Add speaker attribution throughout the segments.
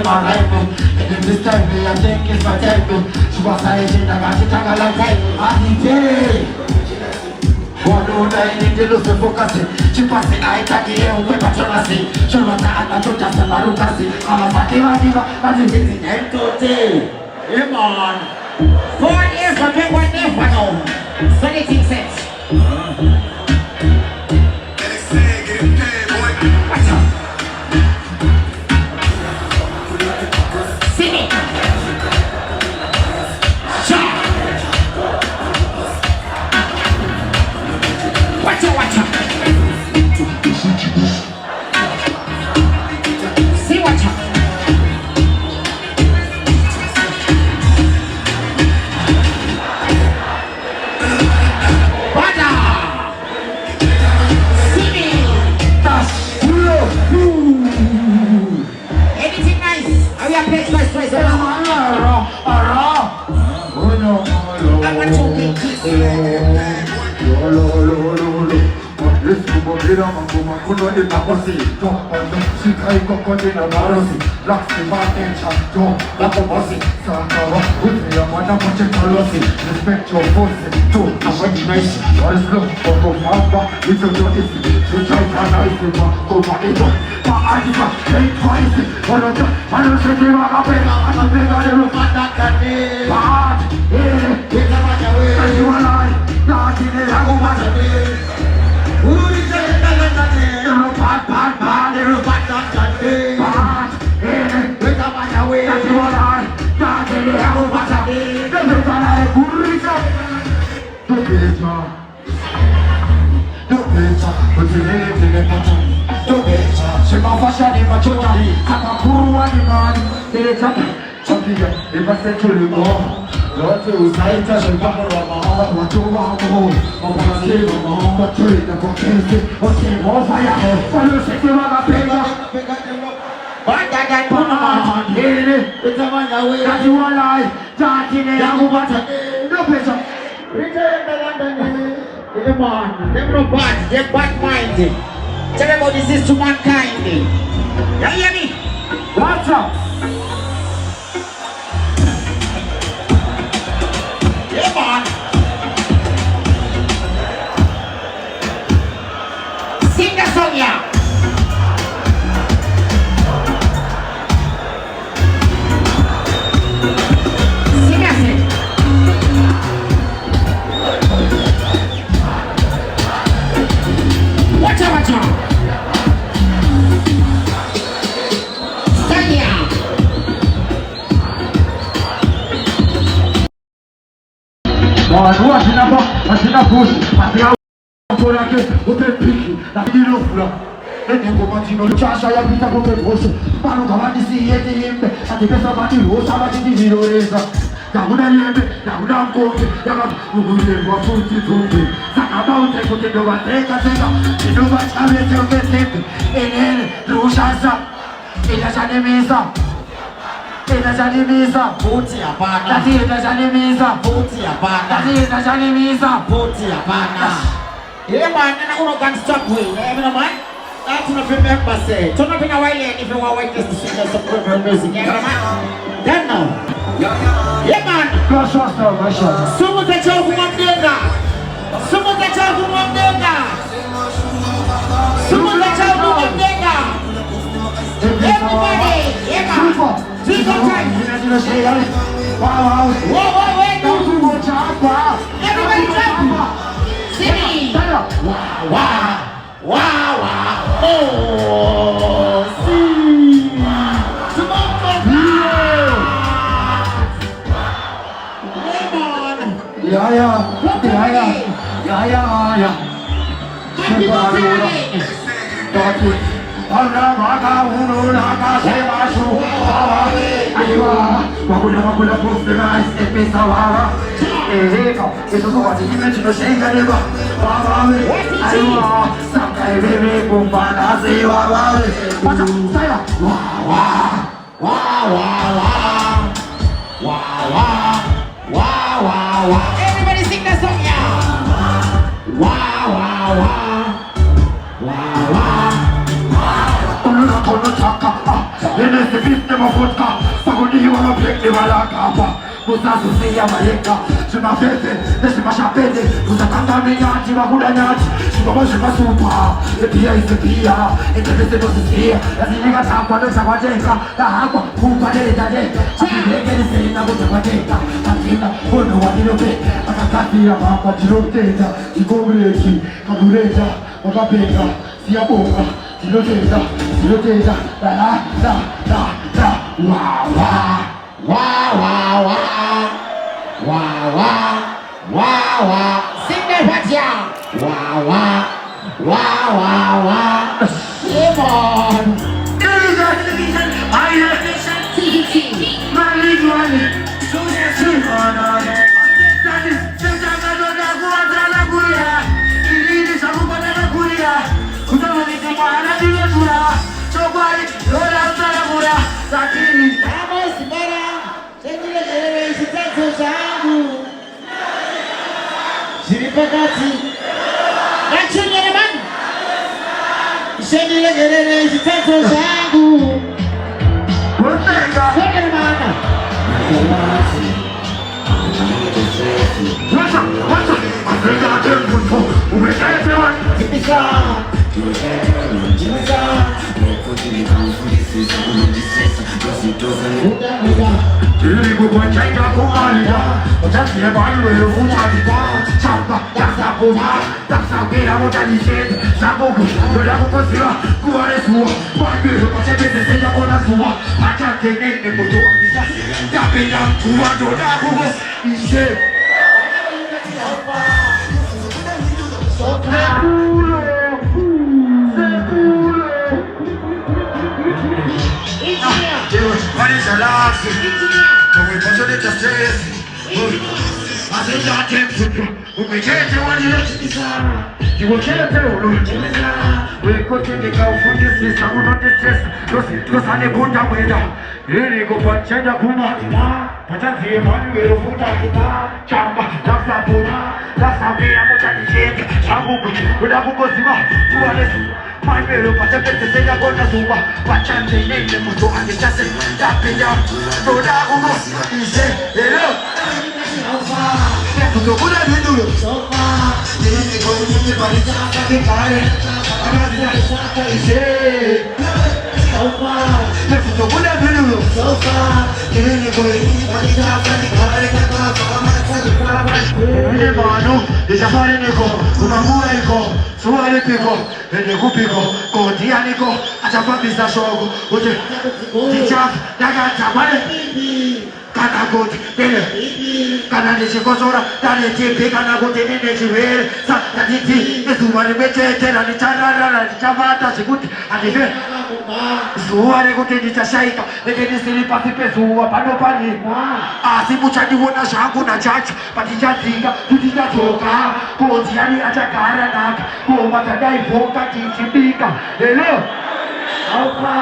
Speaker 1: my life, and this time I think it's my time. She was saying, I got to take a long time. I need Buono dai di lo se focasi ci passi ai tagli e un quei patronasi sono andata tutta sta marutasi alla fatica la gente è tutti come on 4 years from when one day one home 17 cents watch out sing it watch out, watch out. See, watch out. Bada. See me. Anything nice? Are we a place nice? I want to be kissed. Mira manguma kuno ina kosi to ando sikai kokoni na marosi laksi baten chanto lapo bosi sakawa uti ya mana moche tolosi respect your boss to away nice what is love for mama it's a joy to try to nice ma ko ma ito ma adiba hey twice olo to alo se te va a pega de lo pata kane ba esa vaya we you alai na tine hago más uri se c'est ma fascia di macciotari, sama kurwa di mani, delle zampe, ciambia, e basta che le go. Lotte usai ta se fa la ma, ma tu va mo, ma para che mo, ma tu da contente, o che mo fai a me, quando se ti va la pega, banda da puna, e ta va la we, da ti va lai, da ti ne la go bata, no pesa. Come on, them no bad, they're bad-minded. Tell them about this is to mankind. You hear me? Watch out! Come on! Sing the song, yeah! Sing that thing! Watch out, watch out! Moi, je n'ai pas pousse, parce que pour la queue, au pique, la vie de l'eau, et tu continues, tu as chaque habit à côté de vous, pas nous comment ici, et tu aimes, ça te fait ça partir, ça va te dire, la roue d'ailleurs, la roue d'un côté, la roue, vous voulez voir pour te trouver, ça n'a pas été côté de votre état, et nous va jamais se faire, et elle, nous chasse, et la jamais mis ça. Inajanimiza buti hapana. Tati inajanimiza buti hapana. Tati inajanimiza buti hapana. Ile bwana na uno can stop we. Mimi man. That's not remember say. Turn up in a while if you want white this to some proper music. Yeah man. Then now. Yeah man. Gosh what's the version? Sumu te chofu mwamdenga. Sumu te chofu mwamdenga. Sumu te chofu mwamdenga. Everybody. Yeah man. Everybody jump! Sing! Wow, wow, wow, wow! Oh, see! Come on! Wakula postera pesa wawa eso so wati imagine shenga leba wawa aiwa sakai bebe kumbana se wawa pasa saya wawa wawa wawa wawa wawa everybody sing that song yeah wawa wawa wawa mafuta Saguni wana pekni wala kapa Musa susia maleka Shima fefe, shima shapete Musa kanda minyati, wakula nyati Shima supa Epia isepia, etebese dosisia Yaziniga takwa dosa kwa jeka La hakwa, kupa deja jeka Akileke nisena kuta kwa jeka Atina, kono wadilope Akakati ya mapa jiroteta Chikobreki, kabureta Wakapeka, siyaboka Jiroteta, jiroteta La la, la, la, la Wow, wow
Speaker 2: Wow, wow, wow. Wow, wow. Wow, wow. Sing that part, yeah. Wow, wow. Wow, wow, wow. Come on.
Speaker 1: Television, higher station,
Speaker 2: TVT.
Speaker 1: Mali Guani, Suya Silvana. That is Santana Guadala Guria, Ilini Sabana Guria, Kudamani Mara Dura, Chobari, Lola Saragura, Satini.
Speaker 2: Vamos, bora. Sendile kelele isitenzo zangu. Siripakati. Nachunye na man. Sendile kelele isitenzo zangu.
Speaker 1: What's
Speaker 2: Sendile mana.
Speaker 1: What's up? I think I did one. We can't do it.
Speaker 2: Tipisa.
Speaker 1: Ili kukuchenga kumalida Utasile balwe ufuchalida Chapa, yaksa kuma Yaksa kira mutalishete Sabuku, yola kukosira Kuwale suwa Balwe ukachebeze seja kona suwa Achake nene kutu Yapila kuwa doda kuko Ishe Sekulo What is the last thing? So we put it to stress. I said that we can't do what you can't do. We couldn't go for this is some of the stress. Because I never put up with that. Really go for change of Kuma. But I see one way of food. Chamba, that's a Puna. That's how we are going to shake. Shabu, without Bukosima, who are this? My little Pacific say I'm gonna do what chance they name them to understand that they are so that who is hello. So what are you doing? So far, they didn't go to the body of the fire. So far, so what are you doing? So far, they didn't go to the body of the fire. Desaparezco, una muerco, suare pico, el cupico, cotiánico, hasta papista sogo, oye, dicha, la gata, vale, canagot, tele, canale cosora, dale tiempo, canagot, nene, chiver, santa titi, es tu madre, mete, la lichara, la chavata, segunti, a nivel, suare, gote, dicha, shaika, de que ni se le pase pesua, para no parir, así mucha ni buena shangu, na chacha, patilla, diga, tu diga, toca. Koziani atakara naka Koma kadai foka kichibika Hello
Speaker 2: Opa.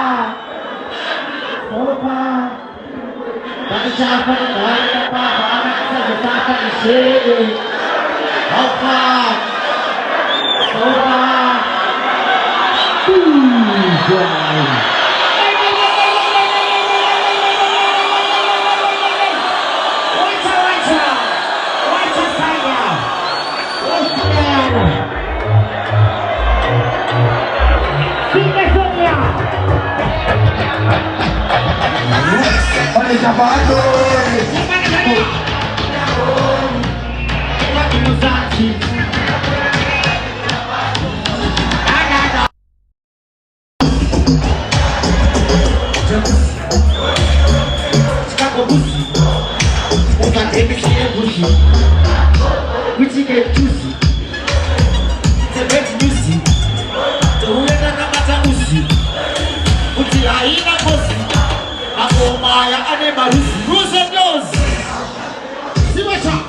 Speaker 2: Opa. Bakit pa na pa para sa bata ni Siri. Opa. Opa.
Speaker 1: Olha Chapato!
Speaker 2: Who's and those? See what's up?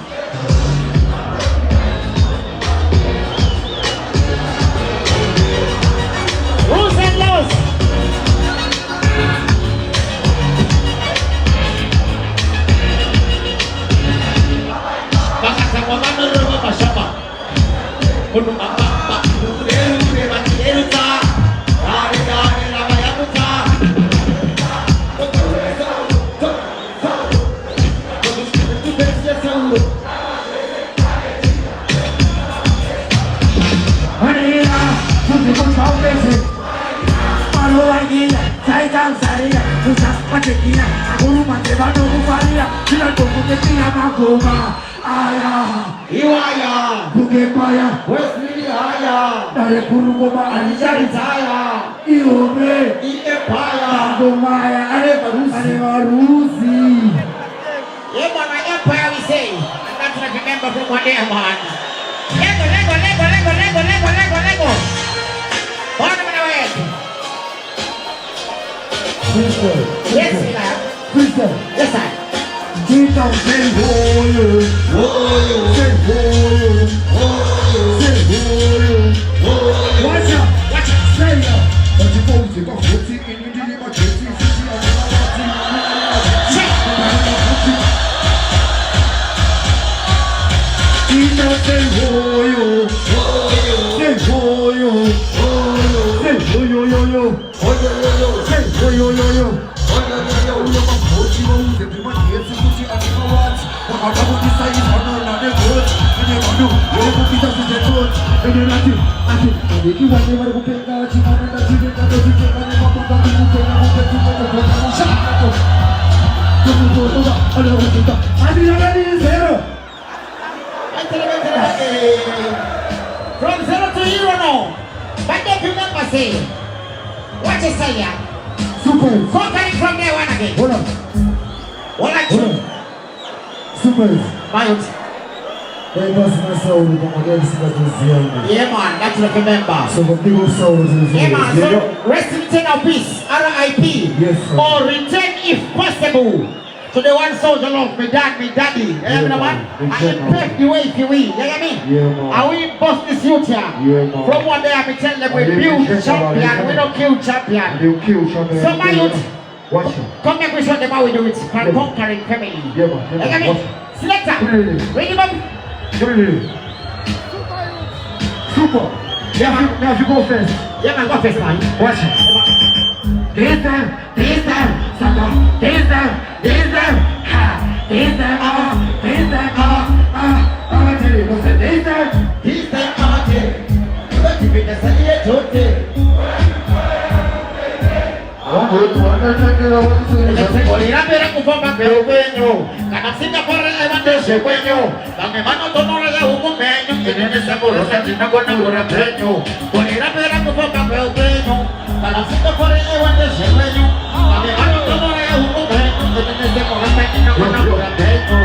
Speaker 2: Who's and those? Baka sa mga nanonood pa siya pa. Puno ang pakpak, puno
Speaker 1: Matekia, Aguruma Devano Uvaria, Kila Tokutekia Magoma, Aya,
Speaker 2: Iwaya,
Speaker 1: Bukepaya,
Speaker 2: Wesley Haya,
Speaker 1: Dare Kurugoma, Alizari
Speaker 2: Taya,
Speaker 1: Iome,
Speaker 2: Empire,
Speaker 1: Domaya, Arevarusi.
Speaker 2: Yeah, man, my empire we say. And that's what I remember from one day, man. Lego. On the way. Yes,
Speaker 1: Crystal,
Speaker 2: yes, sir.
Speaker 1: Tito, say hoyo, say hoyo. Watch out, say ya. But you go to the hotel and you did it, but you see, Tito, say hoyo, say hoyo, say hoyo, say hoyo.
Speaker 2: From 0 to hero now. But don't remember say. What you say, yeah?
Speaker 1: Super.
Speaker 2: Conquering from there one again.
Speaker 1: Hold on.
Speaker 2: What like you?
Speaker 1: Super.
Speaker 2: Mount.
Speaker 1: They bust my soul with them against the
Speaker 2: Yeah, man, that's what I remember.
Speaker 1: So the big souls is
Speaker 2: Yeah, man, so rest in eternal peace, RIP.
Speaker 1: Yes, sir.
Speaker 2: Or return if possible. To the one soldier love, me dad, me daddy. You know what man? I can pave the way if you will. You get me?
Speaker 1: Yeah, man.
Speaker 2: And we bust this youth here.
Speaker 1: Yeah, man.
Speaker 2: From one day I be tell them we build champion, we don't kill champion.
Speaker 1: They'll kill something.
Speaker 2: So my youth,
Speaker 1: watch it.
Speaker 2: come back, we show them how we do it. Conquering family.
Speaker 1: Yeah, man.
Speaker 2: You get me? Selector. Ready, man?
Speaker 1: Super. Now you go first.
Speaker 2: Yeah, man, go first, man.
Speaker 1: Watch it. This time, Saka. This time, ha. This time, I tell you, what's it? This time,
Speaker 2: I'm a kid. But if it's a year, don't take. Olirapera kufamba mbele kwenyu kana singa pare evandeshe kwenyu kame mano tonora ya huko menyu kinene saboro satina kona kura penyu olirapera kufamba mbele kwenyu kana singa pare evandeshe kwenyu kame mano tonora ya huko menyu kinene saboro satina kona kura penyu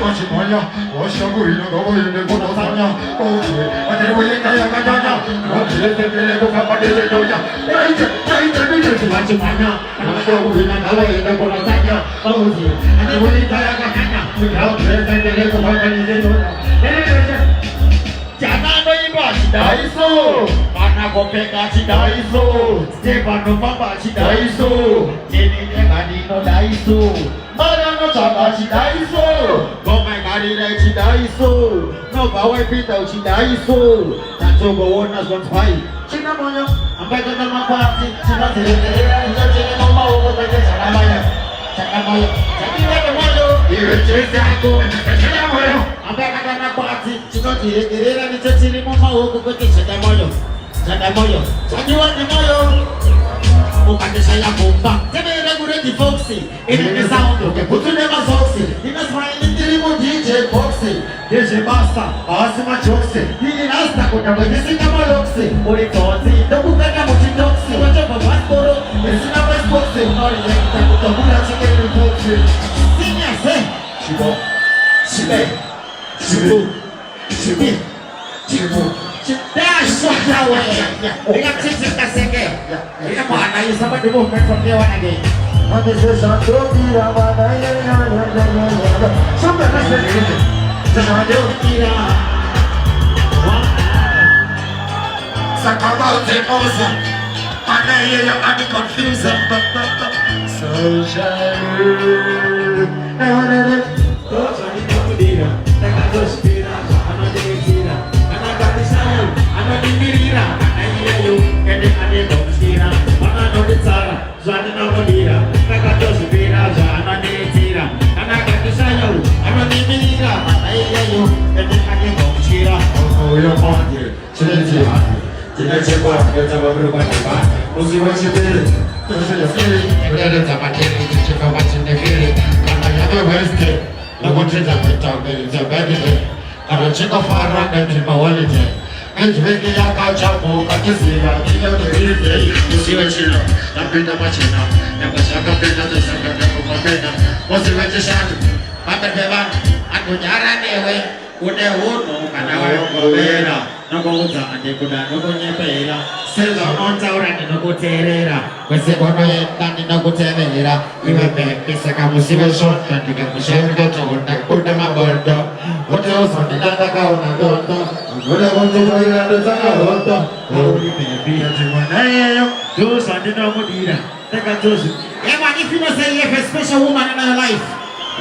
Speaker 1: Washimoya, washabuino goboine kodosanya, oche, ateruye kaya kanya, oche tepele kufapadele doya,
Speaker 2: Wachimanya, washabuino goboine kodosanya, oche, ateruye kaya kanya, oche tepele kufapadele doya. Janano iba chidaiso, Managopeka chidaiso, Stefano Papa chidaiso, Jenine Manino daiso, Mariano Chaba chidaiso, Gomai Marina chidaiso, Nova Wepita chidaiso, Nachogo Warners on fire. Chinamoyo, I'm better than my party, Chinamoyo, Chinamoyo, I'm back at my party. She got to get it and it's a silly mama who could get Chadamoyo. You want the moyo? Who can say a bomba? Tell me the foxy. In the sound, okay, put to them as foxy. In a smile in the remote DJ Foxy. There's a master, Asima Joxy. He didn't ask that what I'm going to sing about Loxy. What it thought, the book that I'm watching Doxy. What up a passport? It's in a West Foxy. Not in the Buddha chicken and Foxy. Sing yes, eh? That's what that way. We got six in the second. Come on, now you somebody movement from there one again.
Speaker 1: Oh,
Speaker 2: the West Cape. The countries that we talk is a baby day. And the chick of our rock and my holiday. And drinking a couch of book at the sea. I think of the real day. You see what you know. I've been the machine now. Never shaka been the second of my pena. What's the way to shot? Papa Devan. I could not away. Would they hold no can I go there? No go down and they could not go near Pela. Still on tower and no go terera. When they go and no go terera. Even back is a camusible shot and you can push every door and put them a bird. What else on the other count and don't know? What I want to do is the Hondo. Holy baby, do something no good either. Take a choice. Yeah, man, if you don't say you have a special woman in your life,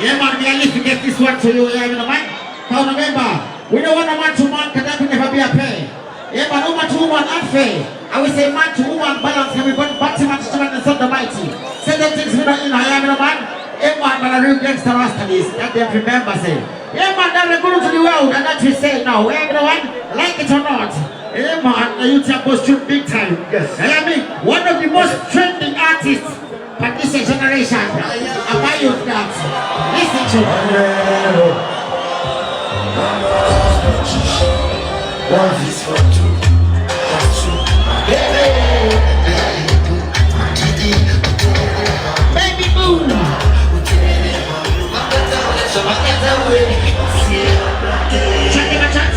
Speaker 2: yeah, man, we are to get this one to you, yeah, you know, man. Now remember, we don't want a man to man, because that will never be a pair. Yeah, but woman to woman unfair. I will say man to woman balance, and we want back to man to man and son the mighty. Say the things we don't in I am, you know, man. Yeah, man, but a real gangster rasta is, that they remember, say. Yeah, man, that we go to the world, and that we say now, yeah, you know, man, like it or not. Yeah, man, the youth are supposed to big time. Yes. I mean, one of the most trending artists for this generation. Am I youth that? Listen to me. Baby boom. Check it out.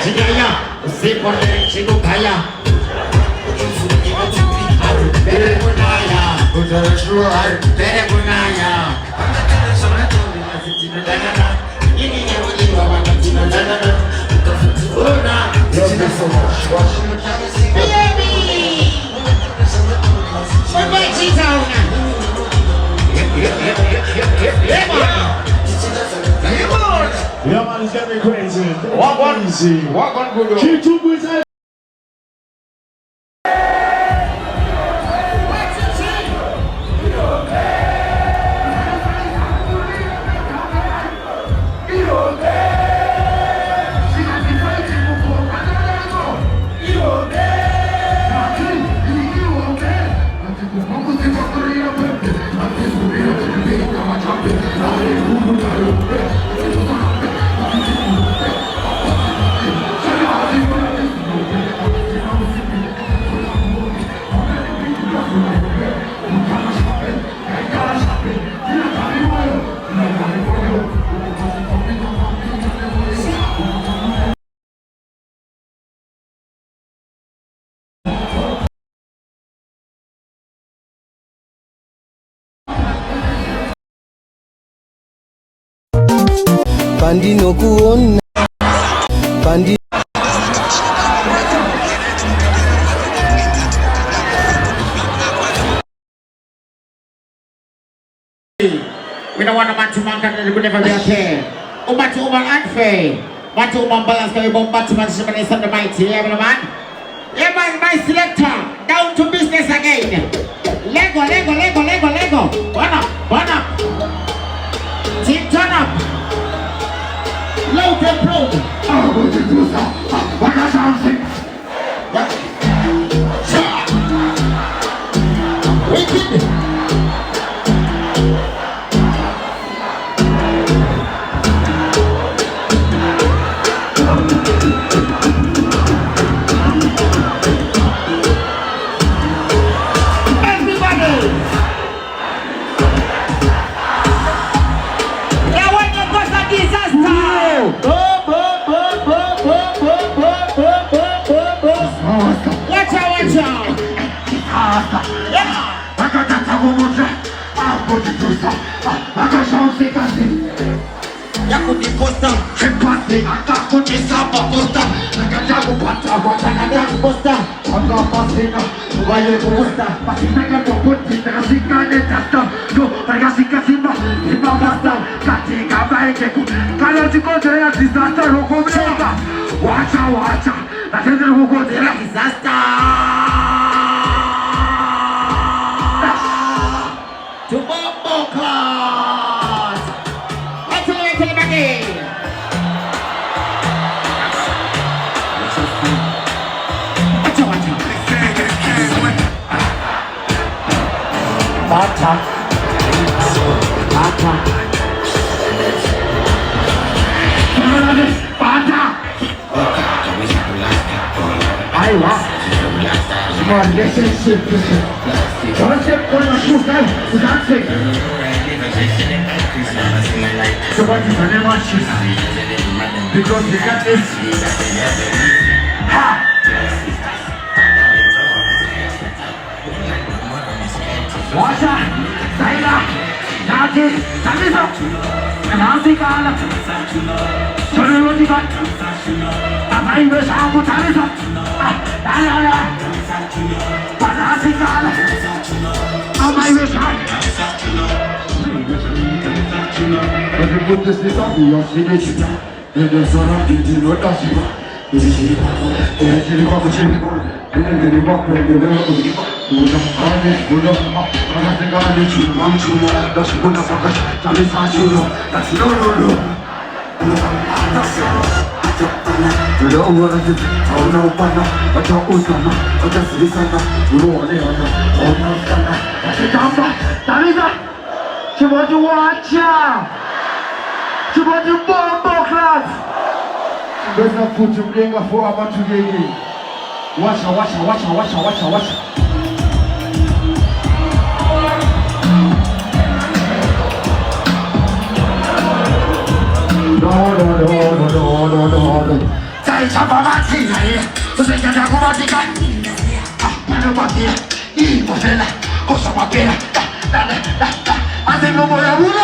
Speaker 2: Sigaya, Sipone, Sigukaya. Beregunaya, Beregunaya.
Speaker 3: Yeah, man, it's gonna be crazy. Walk on easy. Walk on good. Keep two good time.
Speaker 4: Bandi no kuona Bandi
Speaker 2: We don't want a man to man can never be a care. Woman to woman unfair. Man to woman balance can be bomb man to man to man is on the mighty. Yeah, man. Yeah, man, my selector. Down to business again. Lego, Lego, Lego, Lego, Lego. One up. Team turn up. Low tempo.
Speaker 1: I'm going to do what I something.
Speaker 2: Wicked. Yakuniposta,
Speaker 1: Hepati, atakutizama posta, nakajabu pata watana posta, wanga pasina, wale posta, pasina kapokuti, nakasika netasta, yo, nakasika simba, simba basta, katika baikeku, kala chikote ya disaster, rokomeka, wacha, natende rokote ya disaster.
Speaker 2: to Bombo Class. Let's go into the back. Watch out.
Speaker 1: attack. Attack. Aiwa. Come on, let's just sit. Don't step on your shoes, guys. You can't take. So what is the name of shoes? Because you got this. Ha! Washa, Zaira, Nati, Tamiso, Nancy Kala, Solutica, Amai Vesamu Tamiso, Dana, Panasi Kala, Amai Vesamu. But you put this is on your signature. There's a lot of you know that's you. This is the Let's not put your finger for about to get in. Watch out, watch out, watch out, watch out, watch out, watch out. No. 在长发马蹄里，我是人家古马蹄干。不能马蹄，一不飞了，我说话别了，来，俺这个我要无了。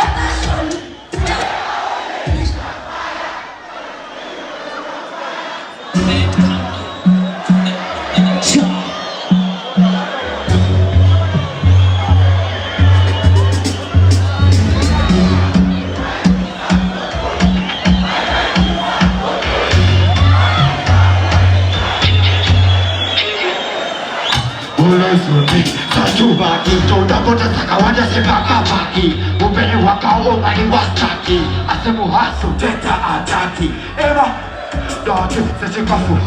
Speaker 1: Chubaki, toda kota sakawanja sepaka paki Upeni wakao mani wastaki Asemu hasu teta ataki Ema, dati, seche kafu